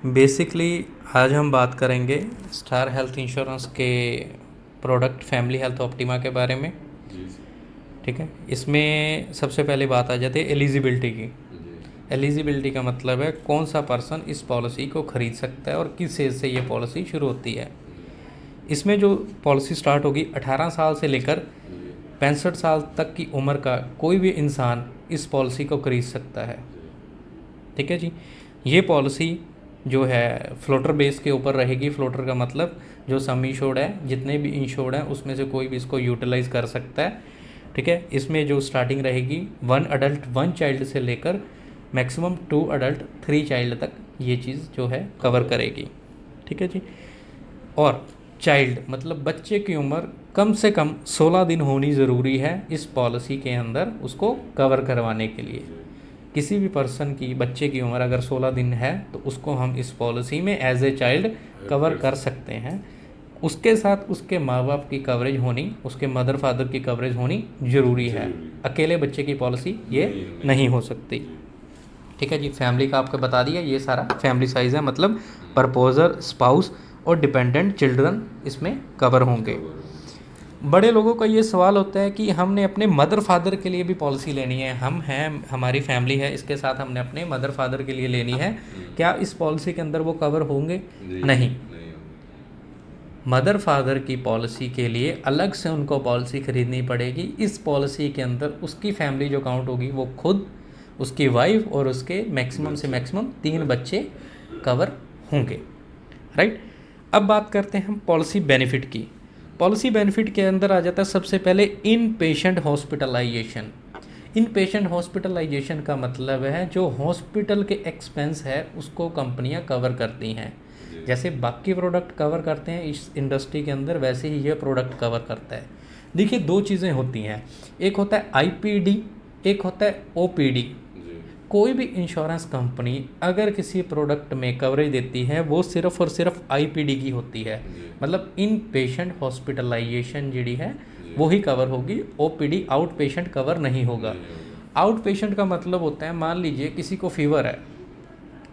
Basically आज हम बात करेंगे स्टार हेल्थ इंश्योरेंस के प्रोडक्ट फैमिली हेल्थ ऑप्टिमा के बारे में। जी ठीक है, इसमें सबसे पहले बात आ जाती है एलिजिबिलिटी की। जी एलिजिबिलिटी का मतलब है कौन सा पर्सन इस पॉलिसी को ख़रीद सकता है और किस एज से ये पॉलिसी शुरू होती है। जी इसमें जो पॉलिसी स्टार्ट होगी 18 साल से लेकर जी 65 साल तक की उम्र का कोई भी इंसान इस पॉलिसी को ख़रीद सकता है। जी ठीक है जी। ये पॉलिसी जो है फ्लोटर बेस के ऊपर रहेगी। फ्लोटर का मतलब जो सम इंश्योर्ड है, जितने भी इंश्योर्ड हैं उसमें से कोई भी इसको यूटिलाइज़ कर सकता है। ठीक है, इसमें जो स्टार्टिंग रहेगी 1 अडल्ट 1 चाइल्ड से लेकर मैक्सिमम 2 अडल्ट 3 चाइल्ड तक ये चीज़ जो है कवर करेगी। ठीक है जी। और चाइल्ड मतलब बच्चे की उम्र कम से कम 16 दिन होनी ज़रूरी है इस पॉलिसी के अंदर उसको कवर करवाने के लिए। जी किसी भी पर्सन की बच्चे की उम्र अगर 16 दिन है तो उसको हम इस पॉलिसी में एज ए चाइल्ड कवर कर सकते हैं। उसके साथ उसके माँ बाप की कवरेज होनी, उसके मदर फादर की कवरेज होनी ज़रूरी है। जरूरी अकेले बच्चे की पॉलिसी ये नहीं नहीं हो सकती। जी ठीक है जी। फैमिली का आपको बता दिया, ये सारा फैमिली साइज़ है, मतलब प्रपोजर, स्पाउस और डिपेंडेंट चिल्ड्रन इसमें कवर होंगे। खबर बड़े लोगों का ये सवाल होता है कि हमने अपने मदर फादर के लिए भी पॉलिसी लेनी है, हम हैं, हमारी फैमिली है, इसके साथ हमने अपने मदर फादर के लिए लेनी है, क्या इस पॉलिसी के अंदर वो कवर होंगे? जी नहीं। नहीं होंगे मदर फादर की पॉलिसी के लिए अलग से उनको पॉलिसी ख़रीदनी पड़ेगी। इस पॉलिसी के अंदर उसकी फैमिली जो काउंट होगी वो खुद, उसकी वाइफ और उसके मैक्सिमम से बच्चे मैक्सिमम 3 बच्चे कवर होंगे। राइट। अब बात करते हैं हम पॉलिसी बेनिफिट की। पॉलिसी बेनिफिट के अंदर आ जाता है सबसे पहले इन पेशेंट हॉस्पिटलाइजेशन। इन पेशेंट हॉस्पिटलाइजेशन का मतलब है जो हॉस्पिटल के एक्सपेंस है उसको कंपनियां कवर करती हैं। जी जैसे बाकी प्रोडक्ट कवर करते हैं इस इंडस्ट्री के अंदर, वैसे ही ये प्रोडक्ट कवर करता है। देखिए, 2 चीज़ें होती हैं, एक होता है आईपीडी, एक होता है ओपीडी। जी कोई भी इंश्योरेंस कंपनी अगर किसी प्रोडक्ट में कवरेज देती है वो सिर्फ और सिर्फ आईपीडी की होती है, जी मतलब इन पेशेंट हॉस्पिटलाइजेशन जी है जी वो ही कवर होगी। ओपीडी आउट पेशेंट कवर नहीं होगा। नहीं होगा आउट पेशेंट का मतलब होता है, मान लीजिए किसी को फीवर है,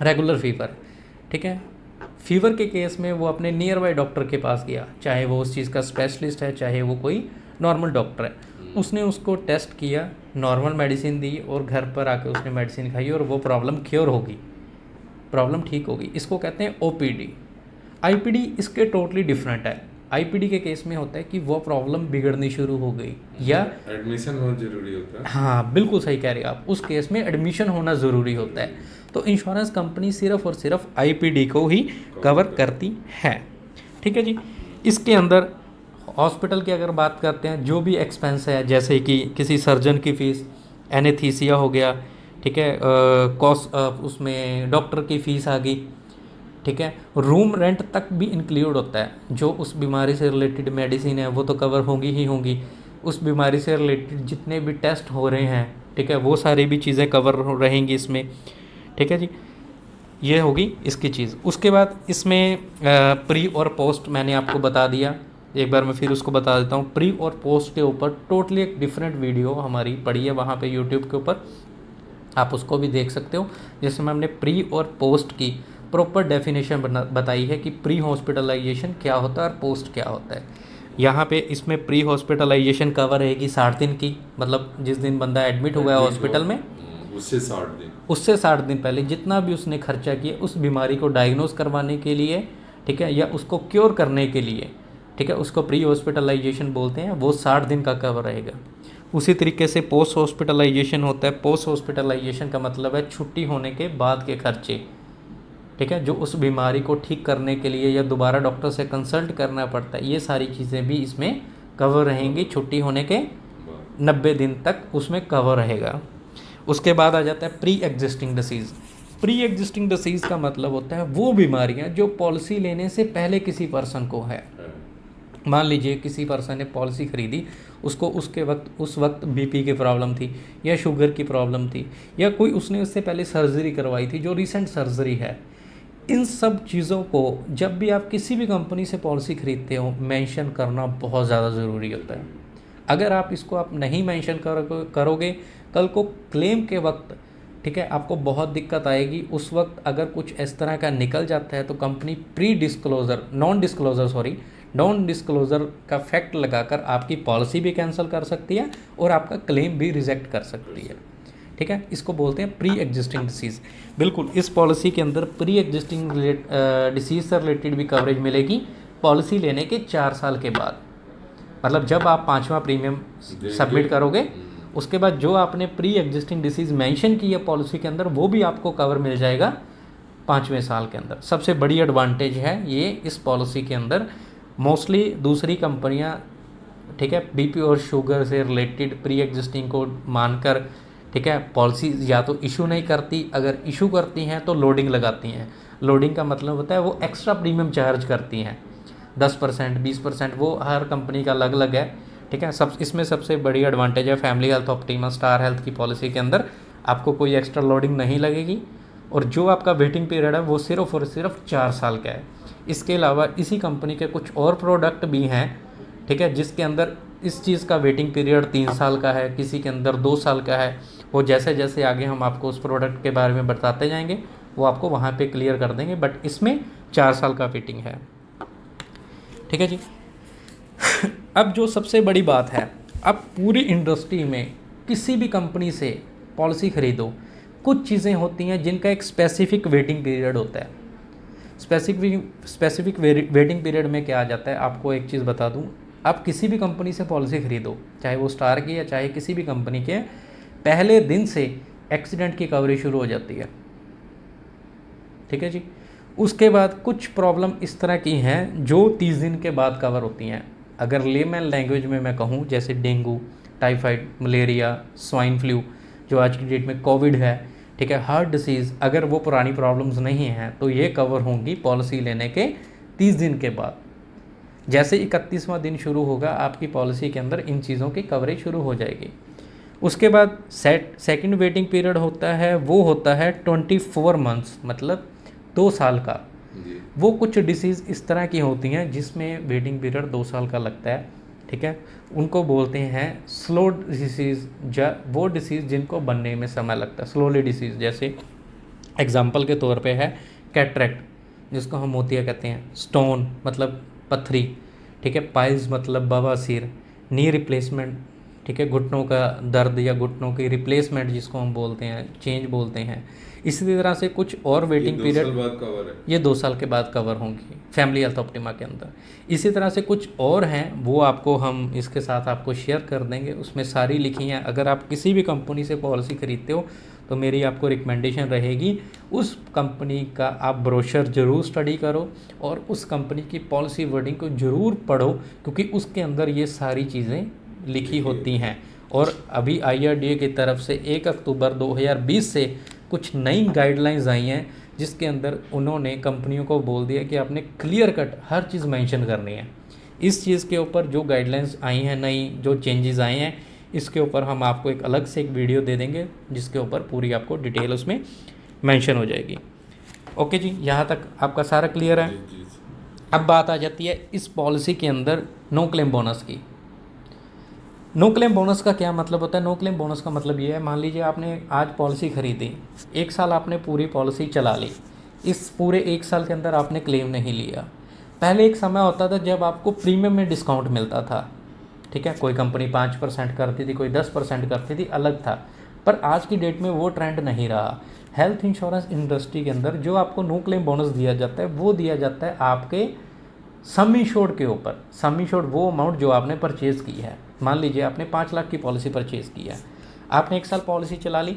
रेगुलर फीवर। ठीक है, फीवर के केस में वो अपने नियर बाई डॉक्टर के पास गया, चाहे वो उस चीज़ का स्पेशलिस्ट है चाहे वो कोई नॉर्मल डॉक्टर है। उसने उसको टेस्ट किया, नॉर्मल मेडिसिन दी और घर पर आके उसने मेडिसिन खाई और वो प्रॉब्लम क्योर होगी, प्रॉब्लम ठीक होगी। इसको कहते हैं ओपीडी। आईपीडी इसके टोटली डिफरेंट है। आईपीडी के केस में होता है कि वो प्रॉब्लम बिगड़नी शुरू हो गई या एडमिशन बहुत जरूरी होता है हाँ बिल्कुल सही कह रहे हैं आप, उस केस में एडमिशन होना ज़रूरी होता है। तो इंश्योरेंस कंपनी सिर्फ और सिर्फ आईपीडी को ही कवर करती है। ठीक है जी। इसके अंदर हॉस्पिटल की अगर बात करते हैं, जो भी एक्सपेंस है जैसे कि किसी सर्जन की फ़ीस, एनेस्थीसिया हो गया, ठीक है, कॉस्ट उसमें डॉक्टर की फ़ीस आ गई। ठीक है, रूम रेंट तक भी इंक्लूड होता है। जो उस बीमारी से रिलेटेड मेडिसिन है वो तो कवर होंगी ही होंगी, उस बीमारी से रिलेटेड जितने भी टेस्ट हो रहे हैं, ठीक है, वो सारी भी चीज़ें कवर रहेंगी इसमें। ठीक है जी, ये होगी इसकी चीज़। उसके बाद इसमें प्री और पोस्ट मैंने आपको बता दिया, एक बार मैं फिर उसको बता देता हूँ। प्री और पोस्ट के ऊपर टोटली एक डिफरेंट वीडियो हमारी पड़ी है वहाँ पे यूट्यूब के ऊपर, आप उसको भी देख सकते हो, जिसमें हमने प्री और पोस्ट की प्रॉपर डेफिनेशन बताई है कि प्री हॉस्पिटलाइजेशन क्या होता है और पोस्ट क्या होता है। यहाँ पे इसमें प्री हॉस्पिटलाइजेशन कवर रहेगी 60 दिन की, मतलब जिस दिन बंदा एडमिट हुआ है एडमिट हो हॉस्पिटल में उससे 60 दिन उससे 60 दिन पहले जितना भी उसने खर्चा किया उस बीमारी को डायग्नोस करवाने के लिए, ठीक है, या उसको क्योर करने के लिए, ठीक है, उसको प्री हॉस्पिटलाइजेशन बोलते हैं, वो 60 दिन का कवर रहेगा। उसी तरीके से पोस्ट हॉस्पिटलाइजेशन होता है। पोस्ट हॉस्पिटलाइजेशन का मतलब है छुट्टी होने के बाद के खर्चे, ठीक है, जो उस बीमारी को ठीक करने के लिए या दोबारा डॉक्टर से कंसल्ट करना पड़ता है, ये सारी चीज़ें भी इसमें कवर रहेंगी। छुट्टी होने के बाद 90 दिन तक उसमें कवर रहेगा। उसके बाद आ जाता है pre existing disease. Pre existing disease का मतलब होता है वो बीमारियां जो पॉलिसी लेने से पहले किसी पर्सन को है। है मान लीजिए किसी पर्सन ने पॉलिसी ख़रीदी, उसको उसके वक्त उस वक्त बीपी की प्रॉब्लम थी या शुगर की प्रॉब्लम थी या कोई उसने उससे पहले सर्जरी करवाई थी जो रिसेंट सर्जरी है। इन सब चीज़ों को जब भी आप किसी भी कंपनी से पॉलिसी ख़रीदते हो मेंशन करना बहुत ज़्यादा ज़रूरी होता है। अगर आप इसको आप नहीं मेंशन करोगे, कल को क्लेम के वक्त ठीक है, आपको बहुत दिक्कत आएगी उस वक्त। अगर कुछ इस तरह का निकल जाता है तो कंपनी नॉन डिस्क्लोज़र का फैक्ट लगाकर आपकी पॉलिसी भी कैंसिल कर सकती है और आपका क्लेम भी रिजेक्ट कर सकती है। ठीक है, इसको बोलते हैं प्री एग्जिस्टिंग डिसीज़। बिल्कुल, इस पॉलिसी के अंदर प्री एग्जिस्टिंग डिसीज़ से रिलेटेड भी कवरेज मिलेगी पॉलिसी लेने के 4 साल के बाद। मतलब जब आप 5वां प्रीमियम सबमिट करोगे, उसके बाद जो आपने प्री एग्जिस्टिंग डिसीज़ मेंशन की है पॉलिसी के अंदर, वो भी आपको कवर मिल जाएगा 5वें साल के अंदर। सबसे बड़ी एडवांटेज है ये इस पॉलिसी के अंदर। मोस्टली दूसरी कंपनियां, ठीक है, बीपी और शुगर से रिलेटेड प्री एग्जिस्टिंग को मानकर, ठीक है, पॉलिसी या तो इशू नहीं करती, अगर इशू करती हैं तो लोडिंग लगाती हैं। लोडिंग का मतलब होता है वो एक्स्ट्रा प्रीमियम चार्ज करती हैं, 10%, 20%, वो हर कंपनी का अलग अलग है। ठीक है, इसमें सबसे बड़ी एडवांटेज है family health optima star health की पॉलिसी के अंदर आपको कोई एक्स्ट्रा लोडिंग नहीं लगेगी, और जो आपका वेटिंग पीरियड है वो सिर्फ और सिर्फ 4 साल का है। इसके अलावा इसी कंपनी के कुछ और प्रोडक्ट भी हैं, ठीक है, जिसके अंदर इस चीज़ का वेटिंग पीरियड 3 साल का है, किसी के अंदर 2 साल का है। वो जैसे जैसे आगे हम आपको उस प्रोडक्ट के बारे में बताते जाएंगे वो आपको वहाँ पे क्लियर कर देंगे, बट इसमें 4 साल का वेटिंग है। ठीक है जी। अब जो सबसे बड़ी बात है, अब पूरी इंडस्ट्री में किसी भी कंपनी से पॉलिसी खरीदो, कुछ चीज़ें होती हैं जिनका एक स्पेसिफिक वेटिंग पीरियड होता है। स्पेसिफिक वेटिंग पीरियड में क्या आ जाता है, आपको एक चीज़ बता दूं, आप किसी भी कंपनी से पॉलिसी खरीदो, चाहे वो स्टार की या चाहे किसी भी कंपनी के, पहले दिन से एक्सीडेंट की कवरेज शुरू हो जाती है। ठीक है जी। उसके बाद कुछ प्रॉब्लम इस तरह की हैं जो 30 दिन के बाद कवर होती हैं। अगर लेमैन लैंग्वेज में मैं कहूँ, जैसे dengue, typhoid, malaria, swine flu, जो आज की डेट में कोविड है, ठीक है, हार्ट डिसीज़, अगर वो पुरानी प्रॉब्लम्स नहीं हैं तो ये कवर होंगी पॉलिसी लेने के 30 दिन के बाद। जैसे 31वां दिन शुरू होगा आपकी पॉलिसी के अंदर इन चीज़ों की कवरेज शुरू हो जाएगी। उसके बाद सेकंड वेटिंग पीरियड होता है, वो होता है 24 मंथ्स, मतलब 2 साल का। वो कुछ डिसीज़ इस तरह की होती हैं जिसमें वेटिंग पीरियड 2 साल का लगता है। ठीक है, उनको बोलते हैं स्लो डिसीज़, वो डिसीज़ जिनको बनने में समय लगता है, स्लोली डिसीज़। जैसे एग्जांपल के तौर पे है कैटरेक्ट, जिसको हम मोतिया कहते हैं, स्टोन मतलब पत्थरी, ठीक है, पाइल्स मतलब बवासीर, नी रिप्लेसमेंट, ठीक है, घुटनों का दर्द या घुटनों की रिप्लेसमेंट जिसको हम बोलते हैं, चेंज बोलते हैं। इसी तरह से कुछ और वेटिंग पीरियड, ये 2 साल के बाद कवर होंगी फैमिली हेल्थ ऑप्टिमा के अंदर। इसी तरह से कुछ और हैं, वो आपको हम इसके साथ आपको शेयर कर देंगे, उसमें सारी लिखी हैं। अगर आप किसी भी कंपनी से पॉलिसी खरीदते हो तो मेरी आपको रिकमेंडेशन रहेगी उस कंपनी का आप ब्रोशर ज़रूर स्टडी करो और उस कंपनी की पॉलिसी वर्डिंग को ज़रूर पढ़ो, क्योंकि उसके अंदर ये सारी चीज़ें लिखी होती हैं। और अभी IRDA की तरफ से 1 अक्टूबर 2020 से कुछ नई गाइडलाइंस आई हैं, जिसके अंदर उन्होंने कंपनियों को बोल दिया कि आपने क्लियर कट हर चीज़ मेंशन करनी है। इस चीज़ के ऊपर जो गाइडलाइंस आई हैं, नई जो चेंजेस आए हैं, इसके ऊपर हम आपको एक अलग से एक वीडियो दे देंगे जिसके ऊपर पूरी आपको डिटेल उसमें मेंशन हो जाएगी। ओके जी, यहाँ तक आपका सारा क्लियर है। अब बात आ जाती है इस पॉलिसी के अंदर नो क्लेम बोनस की। नो क्लेम बोनस का क्या मतलब होता है? नो क्लेम बोनस का मतलब ये है, मान लीजिए आपने आज पॉलिसी खरीदी, 1 साल आपने पूरी पॉलिसी चला ली, इस पूरे 1 साल के अंदर आपने क्लेम नहीं लिया। पहले एक समय होता था जब आपको प्रीमियम में डिस्काउंट मिलता था, ठीक है, कोई कंपनी 5% करती थी, कोई 10% करती थी, अलग था। पर आज की डेट में वो ट्रेंड नहीं रहा। हेल्थ इंश्योरेंस इंडस्ट्री के अंदर जो आपको नो क्लेम बोनस दिया जाता है वो दिया जाता है आपके सम इंश्योर्ड के ऊपर। सम इंश्योर्ड वो अमाउंट जो आपने परचेज़ की है। मान लीजिए आपने 5 लाख की पॉलिसी परचेज़ की है, आपने 1 साल पॉलिसी चला ली,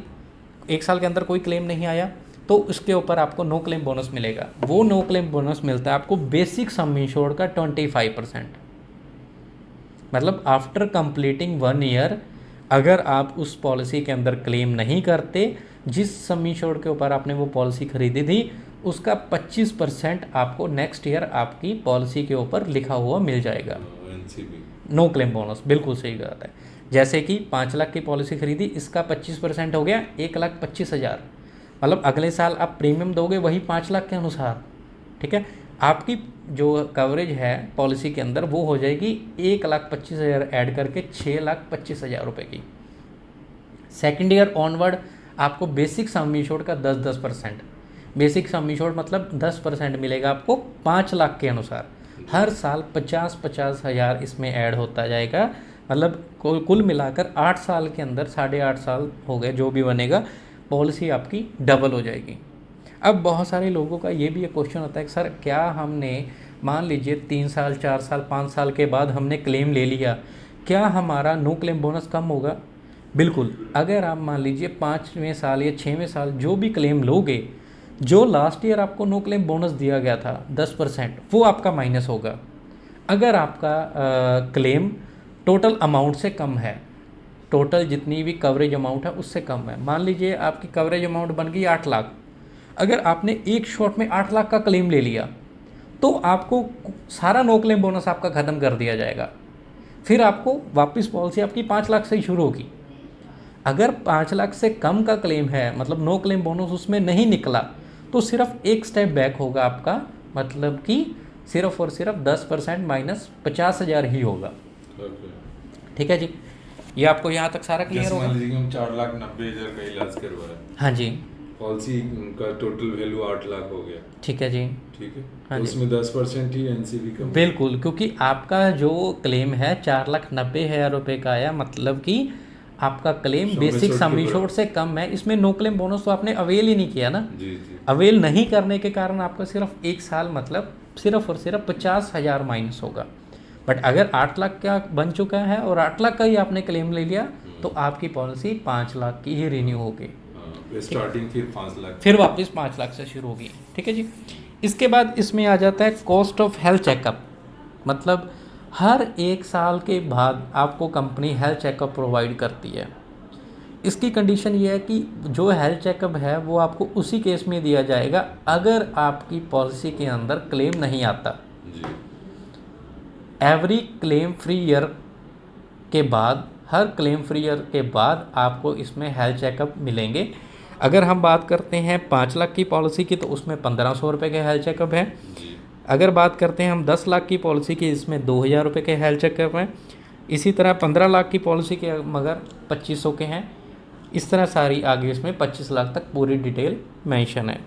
1 साल के अंदर कोई क्लेम नहीं आया, तो उसके ऊपर आपको नो क्लेम बोनस मिलेगा। वो नो क्लेम बोनस मिलता है आपको बेसिक सम इंश्योर्ड का 25%। मतलब आफ्टर कंप्लीटिंग 1 ईयर अगर आप उस पॉलिसी के अंदर क्लेम नहीं करते, जिस सम इंश्योर्ड के ऊपर आपने वो पॉलिसी खरीदी थी उसका 25% आपको नेक्स्ट ईयर आपकी पॉलिसी के ऊपर लिखा हुआ मिल जाएगा। नो क्लेम बोनस, बिल्कुल सही बात है। जैसे कि 5 लाख की पॉलिसी खरीदी, इसका 25% हो गया 1,25,000। मतलब अगले साल आप प्रीमियम दोगे वही 5 लाख के अनुसार, ठीक है। आपकी जो कवरेज है पॉलिसी के अंदर वो हो जाएगी 1,25,000 ऐड करके 6,25,000 रुपये की। सेकेंड ईयर ऑनवर्ड आपको बेसिक सम इंश्योर्ड का 10% बेसिक सम इंश्योर्ड मतलब 10% मिलेगा आपको 5 लाख के अनुसार। हर साल 50-50 हज़ार इसमें ऐड होता जाएगा, मतलब कुल मिलाकर 8 साल के अंदर 8.5 साल हो गए जो भी बनेगा, पॉलिसी आपकी डबल हो जाएगी। अब बहुत सारे लोगों का ये भी एक क्वेश्चन होता है कि सर क्या हमने मान लीजिए 3 साल 4 साल 5 साल के बाद हमने क्लेम ले लिया, क्या हमारा नो क्लेम बोनस कम होगा? बिल्कुल, अगर आप मान लीजिए 5वें साल या 6वें साल जो भी क्लेम लोगे, जो लास्ट ईयर आपको नो क्लेम बोनस दिया गया था 10%, वो आपका माइनस होगा। अगर आपका क्लेम टोटल अमाउंट से कम है, टोटल जितनी भी कवरेज अमाउंट है उससे कम है, मान लीजिए आपकी कवरेज अमाउंट बन गई 8 लाख, अगर आपने एक शॉट में 8 लाख का क्लेम ले लिया तो आपको सारा नो क्लेम बोनस आपका ख़त्म कर दिया जाएगा। फिर आपको वापस पॉलिसी आपकी 5 लाख से ही शुरू होगी। अगर 5 लाख से कम का क्लेम है, मतलब नो क्लेम बोनस उसमें नहीं निकला, तो सिर्फ एक स्टेप बैक होगा आपका, मतलब कि सिर्फ और सिर्फ 10% माइनस 50,000 ही होगा। ठीक है जी, ये आपको यहाँ तक सारा क्लियर होगा। मान लीजिए हम 4,90,000 का इलाज करवाया, हाँ जी, पॉलिसी का टोटल वैल्यू 8 लाख हो गया। ठीक है जी, ठीक है, हाँ तो जी। उसमें 10% ही एनसीबी का। बिल्कुल, क्योंकि आपका जो क्लेम है 4,90,000 रुपये का आया, मतलब कि आपका क्लेम सम बेसिक एश्योर्ड सम के इंश्योर्ड से कम है, इसमें नो क्लेम बोनस तो आपने अवेल ही नहीं किया ना। जी जी। अवेल नहीं करने के कारण आपका सिर्फ एक साल मतलब सिर्फ और सिर्फ 50,000 माइनस होगा। बट अगर 8 लाख का बन चुका है और 8 लाख का ही आपने क्लेम ले लिया तो आपकी पॉलिसी 5 लाख की ही रिन्यू होगी, स्टार्टिंग फिर 5 लाख, फिर वापस 5 लाख से शुरू होगी। ठीक है जी। इसके बाद इसमें आ जाता है कॉस्ट ऑफ हेल्थ चेकअप, मतलब हर एक साल के बाद आपको कंपनी हेल्थ चेकअप प्रोवाइड करती है। इसकी कंडीशन ये है कि जो हेल्थ चेकअप है वो आपको उसी केस में दिया जाएगा अगर आपकी पॉलिसी के अंदर क्लेम नहीं आता। जी। एवरी क्लेम फ्री ईयर के बाद, हर क्लेम फ्री ईयर के बाद आपको इसमें हेल्थ चेकअप मिलेंगे। अगर हम बात करते हैं 5 लाख की पॉलिसी की तो उसमें 1,500 रुपये के हेल्थ चेकअप है। जी। अगर बात करते हैं हम 10 लाख की पॉलिसी की, इसमें 2,000 रुपये के हेल्थ चेकअप हैं। इसी तरह 15 लाख की पॉलिसी के मगर 2,500 के हैं। इस तरह सारी आगे इसमें 25 लाख तक पूरी डिटेल मेंशन है।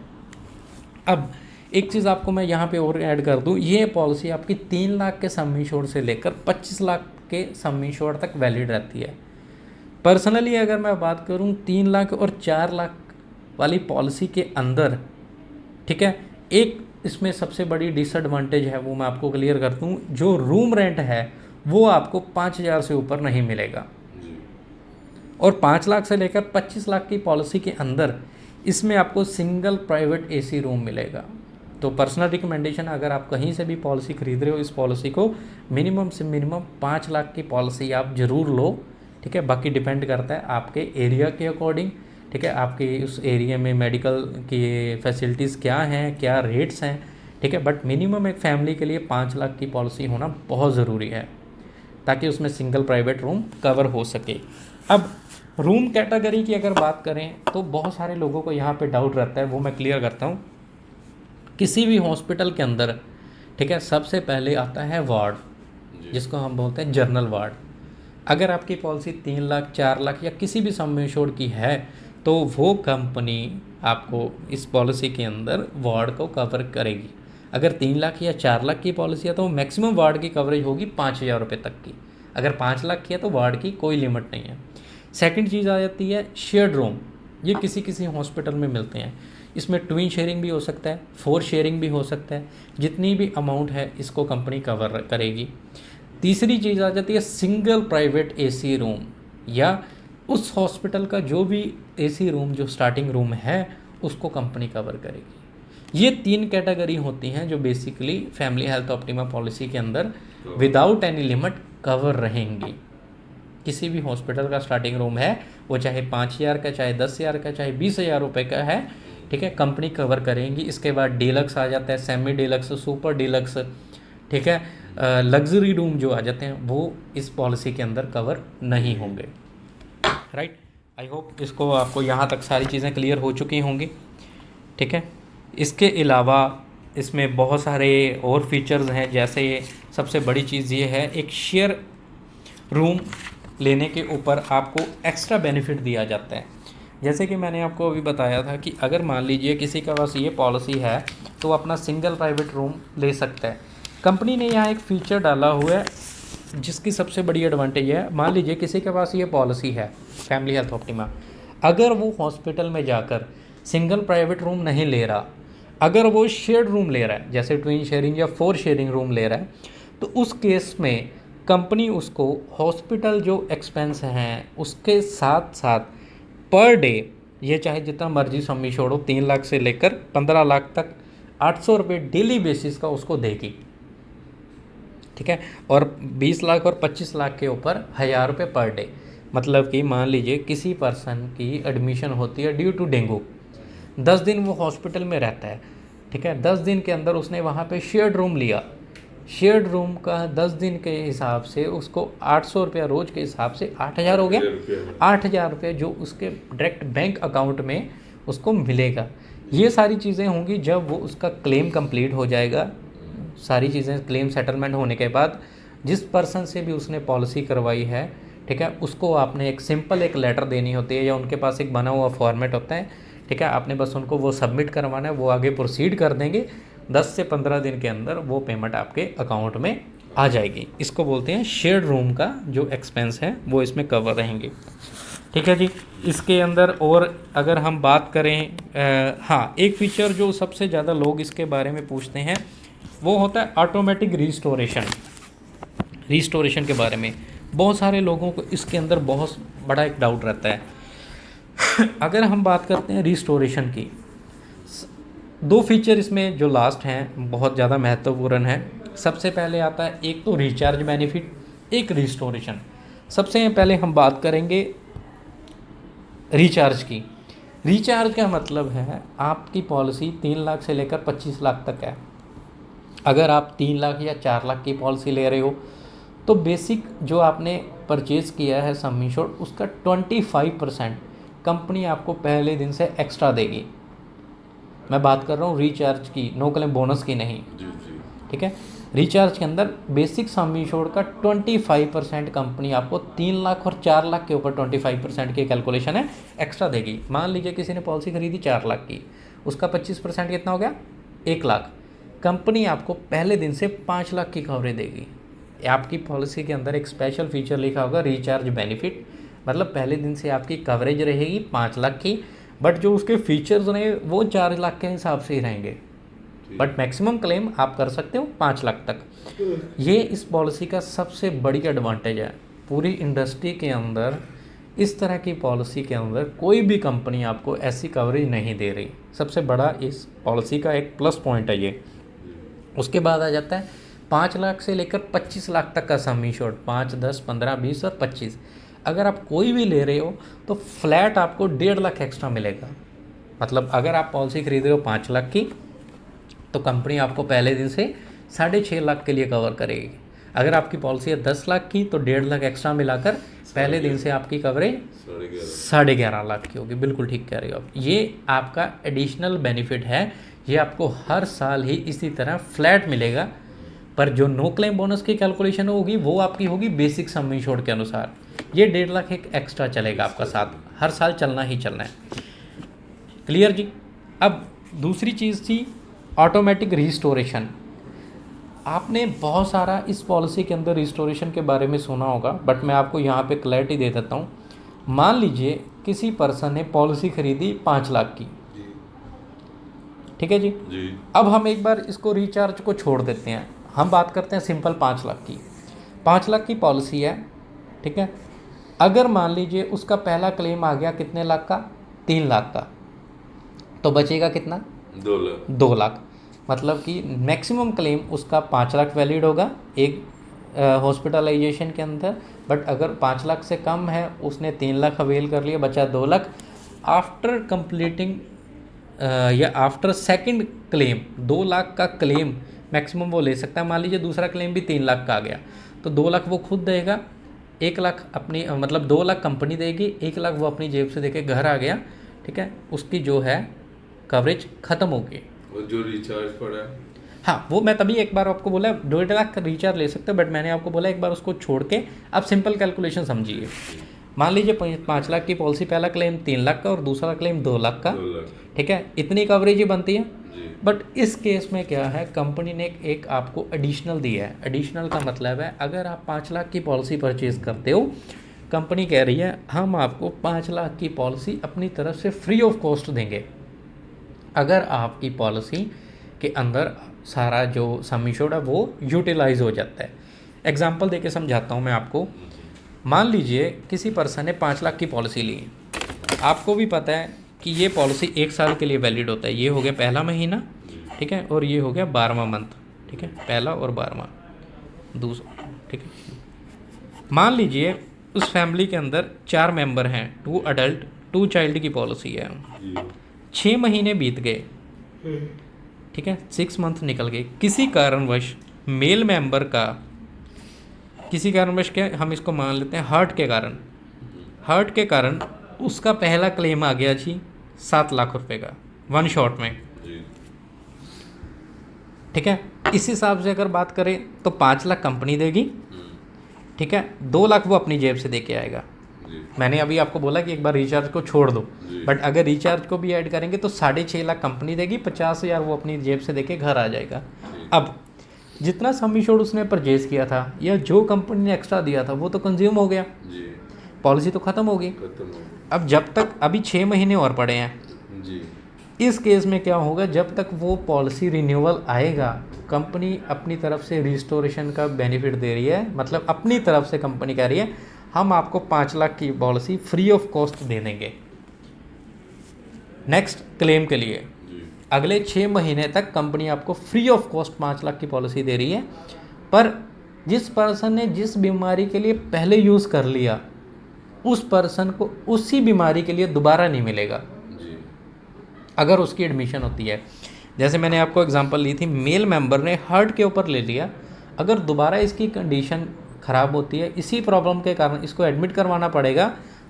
अब एक चीज़ आपको मैं यहाँ पे और ऐड कर दूँ, ये पॉलिसी आपकी 3 लाख के सम इंश्योर्ड से लेकर 25 लाख के सम इंश्योर्ड तक वैलिड रहती है। पर्सनली अगर मैं बात करूँ 3 लाख और 4 लाख वाली पॉलिसी के अंदर, ठीक है, एक इसमें सबसे बड़ी डिसएडवांटेज है वो मैं आपको क्लियर कर दूँ, जो रूम रेंट है वो आपको 5,000 से ऊपर नहीं मिलेगा। जी। और 5 लाख से लेकर 25 लाख की पॉलिसी के अंदर इसमें आपको सिंगल प्राइवेट एसी रूम मिलेगा। तो पर्सनल रिकमेंडेशन, अगर आप कहीं से भी पॉलिसी खरीद रहे हो, इस पॉलिसी को मिनिमम से मिनिमम 5 लाख की पॉलिसी आप ज़रूर लो। ठीक है, बाकी डिपेंड करता है आपके एरिया के अकॉर्डिंग। ठीक है, आपके उस एरिया में मेडिकल की फैसिलिटीज़ क्या हैं, क्या रेट्स हैं। ठीक है, बट मिनिमम एक फैमिली के लिए 5 लाख की पॉलिसी होना बहुत ज़रूरी है ताकि उसमें सिंगल प्राइवेट रूम कवर हो सके। अब रूम कैटेगरी की अगर बात करें तो बहुत सारे लोगों को यहाँ पे डाउट रहता है, वो मैं क्लियर करता हूँ। किसी भी हॉस्पिटल के अंदर, ठीक है, सबसे पहले आता है वार्ड, जिसको हम बोलते हैं जनरल वार्ड। अगर आपकी पॉलिसी 3 लाख 4 लाख या किसी भी सम इंश्योर्ड की है तो वो कंपनी आपको इस पॉलिसी के अंदर वार्ड को कवर करेगी। अगर 3 लाख या 4 लाख की पॉलिसी है तो मैक्सिमम वार्ड की कवरेज होगी 5,000 रुपये तक की। अगर 5 लाख की है तो वार्ड की कोई लिमिट नहीं है। सेकंड चीज़ आ जाती है शेयर्ड रूम। ये किसी किसी हॉस्पिटल में मिलते हैं। इसमें ट्विन शेयरिंग भी हो सकता है, 4 शेयरिंग भी हो सकता है। जितनी भी अमाउंट है इसको कंपनी कवर करेगी। तीसरी चीज़ आ जाती है सिंगल प्राइवेट एसी रूम, या उस हॉस्पिटल का जो भी एसी रूम जो स्टार्टिंग रूम है उसको कंपनी कवर करेगी। ये 3 कैटेगरी होती हैं जो basically family health optima policy के अंदर विदाउट एनी लिमिट कवर रहेंगी। किसी भी हॉस्पिटल का स्टार्टिंग रूम है, वो चाहे 5,000 का, चाहे 10,000 का, चाहे 20,000 रुपये का है, ठीक है, कंपनी कवर करेंगी। इसके बाद डीलक्स आ जाता है, सेमी डीलक्स, सुपर डीलक्स, ठीक है, लग्जरी रूम जो आ जाते हैं वो इस पॉलिसी के अंदर कवर नहीं होंगे। राइट, आई होप इसको आपको यहाँ तक सारी चीज़ें क्लियर हो चुकी होंगी। ठीक है, इसके अलावा इसमें बहुत सारे और फीचर्स हैं, जैसे सबसे बड़ी चीज़ ये है, एक शेयर रूम लेने के ऊपर आपको एक्स्ट्रा बेनिफिट दिया जाता है। जैसे कि मैंने आपको अभी बताया था कि अगर मान लीजिए किसी के पास ये पॉलिसी है तो वो अपना सिंगल प्राइवेट रूम ले सकता है। कंपनी ने यहाँ एक फ़ीचर डाला हुआ है जिसकी सबसे बड़ी एडवांटेज है, मान लीजिए किसी के पास ये पॉलिसी है फैमिली हेल्थ ऑप्टिमा, अगर वो हॉस्पिटल में जाकर सिंगल प्राइवेट रूम नहीं ले रहा, अगर वो शेयर्ड रूम ले रहा है जैसे ट्विन शेयरिंग या 4 शेयरिंग रूम ले रहा है, तो उस केस में कंपनी उसको हॉस्पिटल जो एक्सपेंस हैं उसके साथ साथ पर डे, ये चाहे जितना मर्जी सम्मी छोड़ो 3 लाख से लेकर 15 लाख तक 800 रुपये डेली बेसिस का उसको देगी। ठीक है, और 20 लाख और 25 लाख के ऊपर 1000 रुपये पर डे। मतलब कि मान लीजिए किसी पर्सन की एडमिशन होती है ड्यू टू डेंगू, 10 दिन वो हॉस्पिटल में रहता है। ठीक है, 10 दिन के अंदर उसने वहाँ पे शेयर्ड रूम लिया, शेयर्ड रूम का 10 दिन के हिसाब से उसको 800 रुपया रोज़ के हिसाब से 8000 हो गया। 8000 रुपये जो उसके डायरेक्ट बैंक अकाउंट में उसको मिलेगा। ये सारी चीज़ें होंगी जब वो उसका क्लेम कंप्लीट हो जाएगा। सारी चीज़ें क्लेम सेटलमेंट होने के बाद जिस पर्सन से भी उसने पॉलिसी करवाई है, ठीक है, उसको आपने एक सिंपल एक लेटर देनी होती है या उनके पास एक बना हुआ फॉर्मेट होता है। ठीक है, आपने बस उनको वो सबमिट करवाना है, वो आगे प्रोसीड कर देंगे। 10 से 15 दिन के अंदर वो पेमेंट आपके अकाउंट में आ जाएगी। इसको बोलते हैं शेयर्ड रूम का जो एक्सपेंस है वो इसमें कवर रहेंगे। ठीक है जी, इसके अंदर और अगर हम बात करें हाँ, एक फीचर जो सबसे ज़्यादा लोग इसके बारे में पूछते हैं वो होता है ऑटोमेटिक रिस्टोरेशन के बारे में बहुत सारे लोगों को इसके अंदर बहुत बड़ा एक डाउट रहता है। अगर हम बात करते हैं रिस्टोरेशन की, 2 फीचर इसमें जो लास्ट हैं बहुत ज़्यादा महत्वपूर्ण है। सबसे पहले आता है एक तो रिचार्ज बेनिफिट, एक रिस्टोरेशन। सबसे पहले हम बात करेंगे रिचार्ज की। रिचार्ज का मतलब है आपकी पॉलिसी 3 लाख से लेकर 25 लाख तक है। अगर आप 3 लाख या 4 लाख की पॉलिसी ले रहे हो तो बेसिक जो आपने परचेज़ किया है सम इंश्योर्ड उसका 25% कंपनी आपको पहले दिन से एक्स्ट्रा देगी। मैं बात कर रहा हूँ रिचार्ज की, नो क्लेम बोनस की नहीं। ठीक है, रिचार्ज के अंदर बेसिक सम इंश्योर्ड का 25% कंपनी आपको 3 लाख और 4 लाख के ऊपर 25% की कैलकुलेशन है एक्स्ट्रा देगी। मान लीजिए किसी ने पॉलिसी खरीदी 4 लाख की, उसका 25% कितना हो गया 1 लाख। कंपनी आपको पहले दिन से 5 लाख की कवरेज देगी। आपकी पॉलिसी के अंदर एक स्पेशल फीचर लिखा होगा रिचार्ज बेनिफिट, मतलब पहले दिन से आपकी कवरेज रहेगी 5 लाख की, बट जो उसके फीचर्स ने वो 4 लाख के हिसाब से ही रहेंगे, बट मैक्सिमम क्लेम आप कर सकते हो 5 लाख तक। ये इस पॉलिसी का सबसे बड़ी एडवांटेज है। पूरी इंडस्ट्री के अंदर इस तरह की पॉलिसी के अंदर कोई भी कंपनी आपको ऐसी कवरेज नहीं दे रही। सबसे बड़ा इस पॉलिसी का एक प्लस पॉइंट है ये। उसके बाद आ जाता है 5 लाख से लेकर 25 लाख तक का सम इंश्योर्ड, 5, 10, 15, 20 और 25। अगर आप कोई भी ले रहे हो तो फ्लैट आपको 1.5 लाख एक्स्ट्रा मिलेगा। मतलब अगर आप पॉलिसी खरीद रहे हो 5 लाख की तो कंपनी आपको पहले दिन से 6.5 लाख के लिए कवर करेगी। अगर आपकी पॉलिसी है 10 लाख की तो 1.5 लाख एक्स्ट्रा मिलाकर पहले दिन से आपकी कवरेज 11.5 लाख की होगी। बिल्कुल ठीक कह रहे हो आप। ये आपका एडिशनल बेनिफिट है, ये आपको हर साल ही इसी तरह फ्लैट मिलेगा। पर जो नो क्लेम बोनस की कैलकुलेशन होगी वो आपकी होगी बेसिक सम इंश्योर्ड के अनुसार। ये 1.5 लाख एक एक्स्ट्रा चलेगा आपका साथ, हर साल चलना ही चलना है। क्लियर जी। अब दूसरी चीज़ थी ऑटोमेटिक रिस्टोरेशन। आपने बहुत सारा इस पॉलिसी के अंदर रिस्टोरेशन के बारे में सुना होगा, बट मैं आपको यहाँ पे क्लैरिटी दे देता हूँ। मान लीजिए किसी पर्सन ने पॉलिसी खरीदी 5 लाख की, ठीक है जी। अब हम एक बार इसको रिचार्ज को छोड़ देते हैं, हम बात करते हैं सिंपल 5 लाख की। 5 लाख की पॉलिसी है, ठीक है। अगर मान लीजिए उसका पहला क्लेम आ गया कितने लाख का, 3 लाख का, तो बचेगा कितना, 2 लाख। मतलब कि मैक्सिमम क्लेम उसका 5 लाख वैलिड होगा एक हॉस्पिटलाइजेशन के अंदर। बट अगर 5 लाख से कम है, उसने 3 लाख अवेल कर लिया, बचा 2 लाख। आफ्टर कंप्लीटिंग या आफ्टर सेकंड क्लेम 2 लाख का क्लेम मैक्सिमम वो ले सकता है। मान लीजिए दूसरा क्लेम भी 3 लाख का आ गया तो 2 लाख वो खुद देगा, 1 लाख अपनी मतलब 2 लाख कंपनी देगी, 1 लाख वो अपनी जेब से देके घर आ गया, ठीक है। उसकी जो है कवरेज ख़त्म होगी। और जो रिचार्ज पड़ा है, हाँ, वो मैं तभी एक बार आपको बोला 1.5 लाख का रिचार्ज ले सकते हो, बट मैंने आपको बोला एक बार उसको छोड़ के आप सिंपल कैलकुलेशन समझिए। मान लीजिए 5 लाख की पॉलिसी, पहला क्लेम 3 लाख का और दूसरा क्लेम 2 लाख का, 2 लाख। ठीक है, इतनी कवरेज ही बनती है। जी। बट इस केस में क्या है, कंपनी ने एक आपको एडिशनल दिया है। एडिशनल का मतलब है अगर आप 5 लाख की पॉलिसी परचेज करते हो, कंपनी कह रही है हम आपको 5 लाख की पॉलिसी अपनी तरफ से फ्री ऑफ कॉस्ट देंगे अगर आपकी पॉलिसी के अंदर सारा जो सम इंश्योर्ड है वो यूटिलाइज हो जाता है। एग्जांपल देके समझाता हूँ मैं आपको। मान लीजिए किसी पर्सन ने 5 लाख की पॉलिसी ली, आपको भी पता है कि ये पॉलिसी 1 साल के लिए वैलिड होता है। ये हो गया पहला महीना, ठीक है, और ये हो गया 12वां मंथ, ठीक है, पहला और 12वां दूसरा, ठीक है। मान लीजिए उस फैमिली के अंदर 4 मेंबर हैं, 2 अडल्ट 2 चाइल्ड की पॉलिसी है। जी। 6 महीने बीत गए, ठीक है, 6 मंथ निकल गए। किसी कारणवश मेल मेंबर का, किसी कारणवश क्या, हम इसको मान लेते हैं हार्ट के कारण, हार्ट के कारण उसका पहला क्लेम आ गया जी 7 लाख रुपए का 1 शॉट में, जी। ठीक है। इस हिसाब से अगर बात करें तो 5 लाख कंपनी देगी, ठीक है, 2 लाख वो अपनी जेब से दे के आएगा। जी। मैंने अभी आपको बोला कि एक बार रिचार्ज को छोड़ दो, जी। बट अगर रिचार्ज को भी ऐड करेंगे तो 6.5 लाख कंपनी देगी, 50,000 वो अपनी जेब से देके घर आ जाएगा। अब जितना सम इंश्योर्ड उसने परचेज किया था या जो कंपनी ने एक्स्ट्रा दिया था वो तो कंज्यूम हो गया, जी। पॉलिसी तो ख़त्म होगी। खत्म हो गया। अब जब तक अभी 6 महीने और पड़े हैं, जी। इस केस में क्या होगा, जब तक वो पॉलिसी रिन्यूअल आएगा, कंपनी अपनी तरफ से रिस्टोरेशन का बेनिफिट दे रही है। मतलब अपनी तरफ से कंपनी कह रही है हम आपको 5 लाख की पॉलिसी फ्री ऑफ कॉस्ट दे देंगे नेक्स्ट क्लेम के लिए। जी। अगले 6 महीने तक कंपनी आपको फ्री ऑफ कॉस्ट 5 लाख की पॉलिसी दे रही है। पर जिस पर्सन ने जिस बीमारी के लिए पहले यूज़ कर लिया, उस पर्सन को उसी बीमारी के लिए दोबारा नहीं मिलेगा जी। अगर उसकी एडमिशन होती है। जैसे मैंने आपको एग्जांपल ली थी, मेल मेंबर ने हार्ट के ऊपर ले लिया, अगर दोबारा इसकी कंडीशन ख़राब होती है, इसी प्रॉब्लम के कारण इसको एडमिट करवाना पड़ेगा,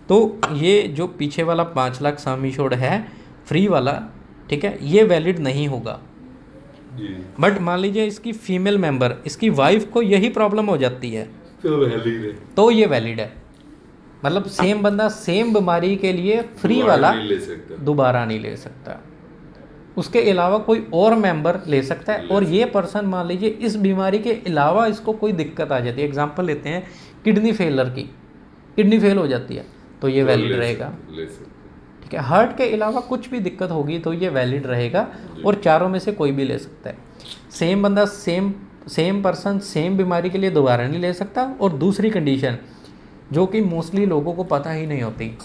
तो ये जो पीछे वाला 5 लाख सम इंश्योर्ड है फ्री वाला, ठीक है, ये वैलिड नहीं होगा। जी। बट मान लीजिए इसकी फीमेल मेंबर, इसकी वाइफ को यही प्रॉब्लम हो जाती है, तो वैलिड है, तो ये वैलिड है। मतलब सेम बंदा सेम बीमारी के लिए फ्री वाला नहीं ले सकता। दोबारा नहीं ले सकता, उसके अलावा कोई और मेंबर ले सकता है। और ये पर्सन मान लीजिए इस बीमारी के अलावा इसको कोई दिक्कत आ जाती है, एग्जांपल लेते हैं किडनी फेलर की, किडनी फेल हो जाती है तो ये वैलिड रहेगा, ले सकते। ठीक है। हार्ट के अलावा कुछ भी दिक्कत होगी तो ये वैलिड रहेगा, और चारों में से कोई भी ले सकता है। सेम बंदा सेम पर्सन सेम बीमारी के लिए दोबारा नहीं ले सकता। और दूसरी कंडीशन जो कि मोस्टली लोगों को पता ही नहीं होती,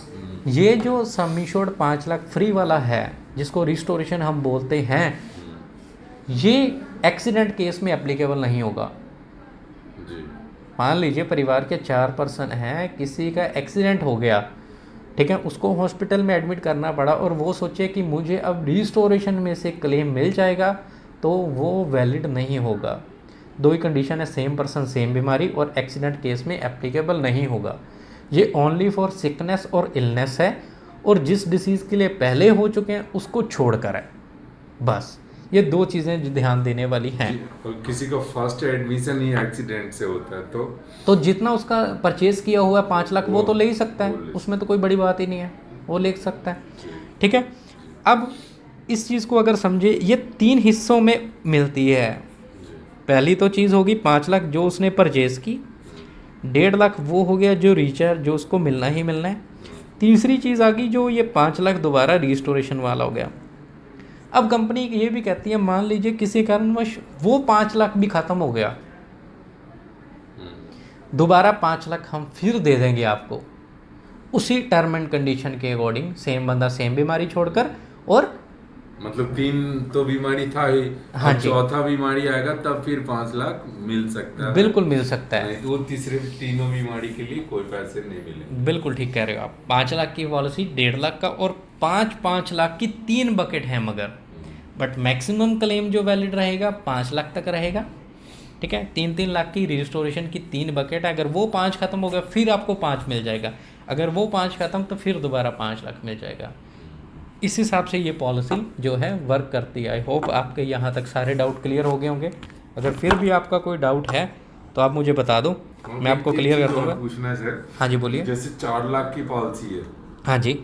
ये जो सम इंश्योर्ड 5 लाख फ्री वाला है जिसको रिस्टोरेशन हम बोलते हैं, ये एक्सीडेंट केस में एप्लीकेबल नहीं होगा। जी। मान लीजिए परिवार के 4 पर्सन हैं, किसी का एक्सीडेंट हो गया, ठीक है, उसको हॉस्पिटल में एडमिट करना पड़ा, और वो सोचे कि मुझे अब रिस्टोरेशन में से क्लेम मिल जाएगा, तो वो वैलिड नहीं होगा। 2 ही कंडीशन है, सेम पर्सन सेम बीमारी, और एक्सीडेंट केस में एप्लीकेबल नहीं होगा। ये ओनली फॉर सिकनेस और इलनेस है, और जिस डिसीज़ के लिए पहले हो चुके हैं उसको छोड़कर है। बस ये 2 चीज़ें जो ध्यान देने वाली हैं। और किसी का फर्स्ट एडमिशन ही एक्सीडेंट से होता है तो जितना उसका परचेज किया हुआ है 5 लाख वो तो ले ही सकता वो है, ले उसमें तो कोई बड़ी बात ही नहीं है, वो ले सकता है, ठीक है। अब इस चीज़ को अगर समझे, ये 3 हिस्सों में मिलती है। पहली तो चीज़ होगी 5 लाख जो उसने परचेज की, 1.5 लाख वो हो गया जो रिचार्ज जो उसको मिलना ही मिलना है। तीसरी चीज़ आ गई जो ये 5 लाख दोबारा रिस्टोरेशन वाला हो गया। अब कंपनी ये भी कहती है, मान लीजिए किसी कारणवश वो 5 लाख भी ख़त्म हो गया, दोबारा 5 लाख हम फिर दे देंगे आपको, उसी टर्म एंड कंडीशन के अकॉर्डिंग, सेम बंदा सेम बीमारी छोड़कर। और मतलब 3 तो बीमारी था ही, हाँ जी, चौथा बीमारी आएगा तब फिर 5 लाख मिल सकता है। बिल्कुल मिल सकता है। नहीं तो तीसरे तीनों बीमारी के लिए कोई पैसे नहीं मिलेंगे। बिल्कुल ठीक कह रहे हो आप। 5 लाख की पॉलिसी, 1.5 लाख का और 5 लाख की 3 बकेट हैं, मगर बट मैक्सिमम क्लेम जो वैलिड रहेगा 5 लाख तक रहेगा, ठीक है। 3 लाख की रिस्टोरेशन की 3 बकेट है, अगर वो 5 खत्म हो गया फिर आपको 5 मिल जाएगा, अगर वो 5 खत्म तो फिर दोबारा 5 लाख मिल जाएगा। इस हिसाब से ये पॉलिसी जो है वर्क करती है। आई होप आपके यहाँ तक सारे डाउट क्लियर हो गए होंगे। अगर फिर भी आपका कोई डाउट है तो आप मुझे बता दो, मैं आपको क्लियर कर दूंगा। पूछना है सर। हाँ जी बोलिए। जैसे 4 लाख की पॉलिसी है हाँ जी।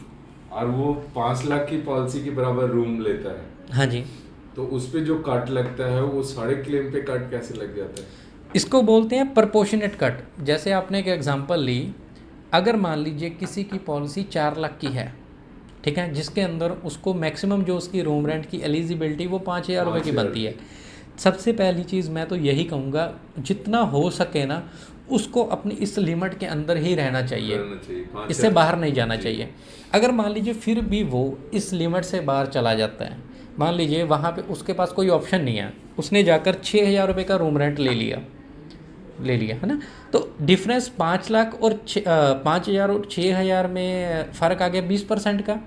और वो 5 लाख की पॉलिसी के बराबर रूम लेता है, हाँ जी। तो उस पे जो कट लगता है वो सारे क्लेम पे कट कैसे लग जाता है? इसको बोलते हैं प्रपोर्शनेट कट। जैसे आपने एक एग्जांपल ली, अगर मान लीजिए किसी की पॉलिसी 4 लाख की है, ठीक है, जिसके अंदर उसको मैक्सिमम जो उसकी रूम रेंट की एलिजिबिलिटी वो 5,000 रुपये की बनती है। सबसे पहली चीज़ मैं तो यही कहूँगा, जितना हो सके ना उसको अपनी इस लिमिट के अंदर ही रहना चाहिए, करना चाहिए, 5,000 इससे बाहर नहीं जाना चाहिए। अगर मान लीजिए फिर भी वो इस लिमिट से बाहर चला जाता है, मान लीजिए वहाँ पे उसके पास कोई ऑप्शन नहीं है, उसने जाकर 6,000 रुपये का रूम रेंट ले लिया है ना, तो डिफरेंस 5 लाख और 5,000 और 6,000 में फ़र्क आ गया 20% का।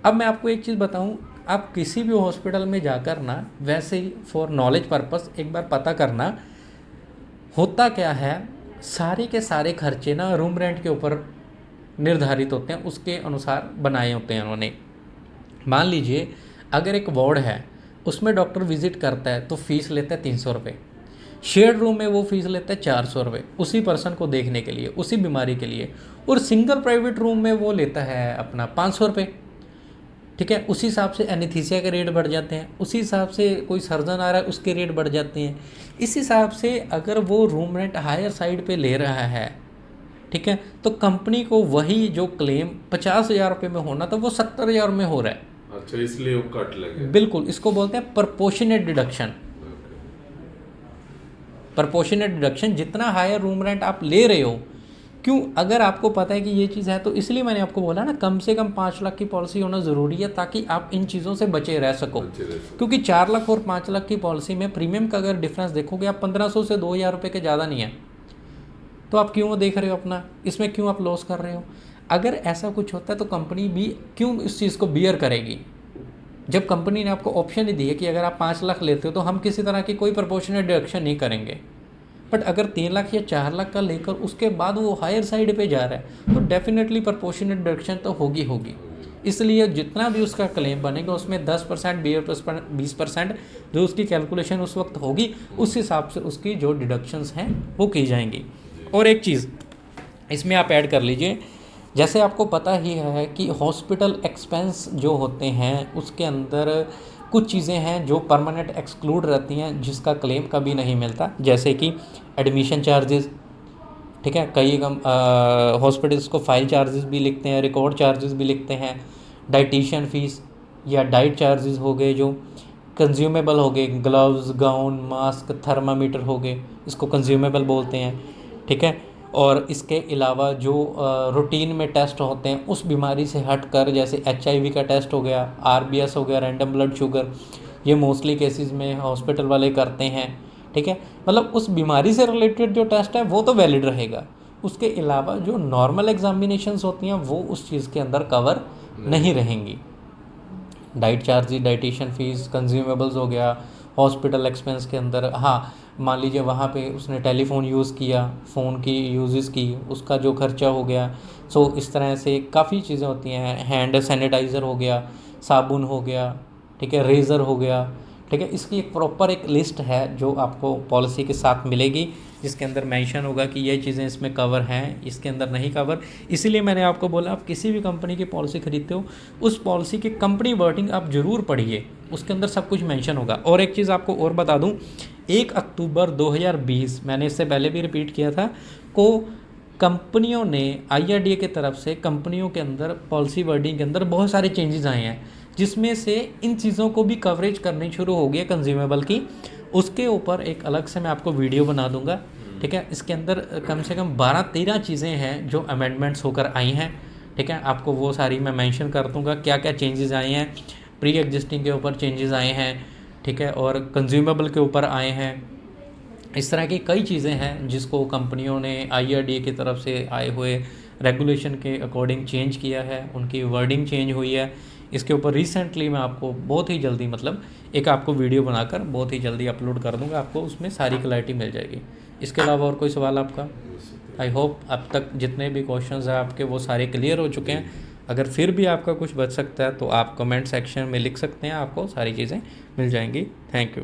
अब मैं आपको एक चीज़ बताऊं, आप किसी भी हॉस्पिटल में जाकर ना, वैसे ही फॉर नॉलेज पर्पस एक बार पता करना, होता क्या है, सारे के सारे खर्चे ना रूम रेंट के ऊपर निर्धारित होते हैं, उसके अनुसार बनाए होते हैं उन्होंने। मान लीजिए अगर एक वार्ड है, उसमें डॉक्टर विजिट करता है तो फीस लेता है 300 रुपये, शेयर्ड रूम में वो फीस लेता है 400 रुपये उसी पर्सन को देखने के लिए, उसी बीमारी के लिए, और सिंगल प्राइवेट रूम में वो लेता है अपना 500 रुपये। ठीक है, उसी हिसाब से एनेस्थीसिया के रेट बढ़ जाते हैं, उसी हिसाब से कोई सर्जन आ रहा है उसके रेट बढ़ जाते हैं। इस हिसाब से अगर वो रूम रेंट हायर साइड पे ले रहा है, ठीक है, तो कंपनी को वही जो क्लेम 50,000 रुपये में होना था वो 70,000 में हो रहा है। अच्छा, इसलिए वो कट लगे। बिल्कुल, इसको बोलते हैं प्रपोर्शनेट डिडक्शन। प्रपोर्शनेट डिडक्शन, जितना हायर रूम रेंट आप ले रहे हो, क्यों, अगर आपको पता है कि ये चीज़ है, तो इसलिए मैंने आपको बोला ना कम से कम 5 लाख की पॉलिसी होना ज़रूरी है, ताकि आप इन चीज़ों से बचे रह सको। क्योंकि 4 लाख और 5 लाख की पॉलिसी में प्रीमियम का अगर डिफरेंस देखोगे आप 1,500 से 2,000 रुपये के ज़्यादा नहीं है, तो आप क्यों देख रहे हो अपना, इसमें क्यों आप लॉस कर रहे हो? अगर ऐसा कुछ होता है तो कंपनी भी क्यों इस चीज़ को बियर करेगी? जब कंपनी ने आपको ऑप्शन ही दी है कि अगर आप 5 लाख लेते हो तो हम किसी तरह की कोई प्रपोर्शनेट डिडक्शन नहीं करेंगे, बट अगर 3 लाख या 4 लाख का लेकर उसके बाद वो हायर साइड पे जा रहा है तो डेफिनेटली प्रपोर्शनेट डिडक्शन तो होगी। इसलिए जितना भी उसका क्लेम बनेगा उसमें 10%, 20% जो उसकी कैलकुलेशन उस वक्त होगी, उस हिसाब से उसकी जो डिडक्शंस हैं वो की जाएंगी। और एक चीज़ इसमें आप ऐड कर लीजिए, जैसे आपको पता ही है कि हॉस्पिटल एक्सपेंस जो होते हैं उसके अंदर कुछ चीज़ें हैं जो परमानेंट एक्सक्लूड रहती हैं, जिसका क्लेम कभी नहीं मिलता, जैसे कि एडमिशन चार्जेस, ठीक है, कई हॉस्पिटल्स को फाइल चार्जेस भी लिखते हैं, रिकॉर्ड चार्जेस भी लिखते हैं, डाइटिशियन फीस या डाइट चार्जेस हो गए, जो कंज्यूमेबल हो गए, ग्लव्स, गाउन, मास्क, थर्मामीटर हो गए, इसको कंज्यूमेबल बोलते हैं, ठीक है। और इसके अलावा जो रूटीन में टेस्ट होते हैं उस बीमारी से हट कर, जैसे HIV का टेस्ट हो गया, RBS हो गया, रैंडम ब्लड शुगर, ये मोस्टली केसेस में हॉस्पिटल वाले करते हैं, ठीक है। मतलब उस बीमारी से रिलेटेड जो टेस्ट है वो तो वैलिड रहेगा, उसके अलावा जो नॉर्मल एग्जामिनेशंस होती हैं वो उस चीज़ के अंदर कवर नहीं रहेंगी। Diet charges, dietitian fees, consumables हो गया, हॉस्पिटल एक्सपेंस के अंदर, हाँ मान लीजिए वहाँ पे उसने टेलीफोन यूज़ किया, फ़ोन की यूज़ की, उसका जो खर्चा हो गया। सो इस तरह से काफ़ी चीज़ें होती हैं, हैंड सैनिटाइज़र हो गया, साबुन हो गया, ठीक है, रेज़र हो गया, ठीक है। इसकी एक प्रॉपर एक लिस्ट है जो आपको पॉलिसी के साथ मिलेगी, जिसके अंदर मेंशन होगा कि ये चीज़ें इसमें कवर हैं, इसके अंदर नहीं कवर। इसीलिए मैंने आपको बोला, आप किसी भी कंपनी की पॉलिसी खरीदते हो उस पॉलिसी की कंपनी वर्डिंग आप ज़रूर पढ़िए, उसके अंदर सब कुछ मेंशन होगा। और एक चीज़ आपको और बता दूं, 1 अक्टूबर 2020, मैंने इससे पहले भी रिपीट किया था, को कंपनियों ने IRDA की तरफ से कंपनियों के अंदर पॉलिसी वर्डिंग के अंदर बहुत सारे चेंजेस आए हैं, जिसमें से इन चीज़ों को भी कवरेज करनी शुरू हो गई है कंज्यूमेबल की। उसके ऊपर एक अलग से मैं आपको वीडियो बना दूंगा, ठीक है। इसके अंदर कम से कम 12-13 चीज़ें हैं जो अमेंडमेंट्स होकर आई हैं, ठीक है। आपको वो सारी मैं मेंशन कर दूंगा क्या क्या चेंजेस आए हैं, प्री एग्जिस्टिंग के ऊपर चेंजेस आए हैं, ठीक है, और कंज्यूमेबल के ऊपर आए हैं। इस तरह की कई चीज़ें हैं जिसको कंपनियों ने IRDA की तरफ से आए हुए रेगुलेशन के अकॉर्डिंग चेंज किया है, उनकी वर्डिंग चेंज हुई है। इसके ऊपर रिसेंटली मैं आपको बहुत ही जल्दी, मतलब एक आपको वीडियो बनाकर बहुत ही जल्दी अपलोड कर दूंगा, आपको उसमें सारी क्लैरिटी मिल जाएगी। इसके अलावा और कोई सवाल आपका? आई होप अब तक जितने भी क्वेश्चंस हैं आपके वो सारे क्लियर हो चुके हैं। अगर फिर भी आपका कुछ बच सकता है तो आप कमेंट सेक्शन में लिख सकते हैं, आपको सारी चीज़ें मिल जाएंगी। Thank you.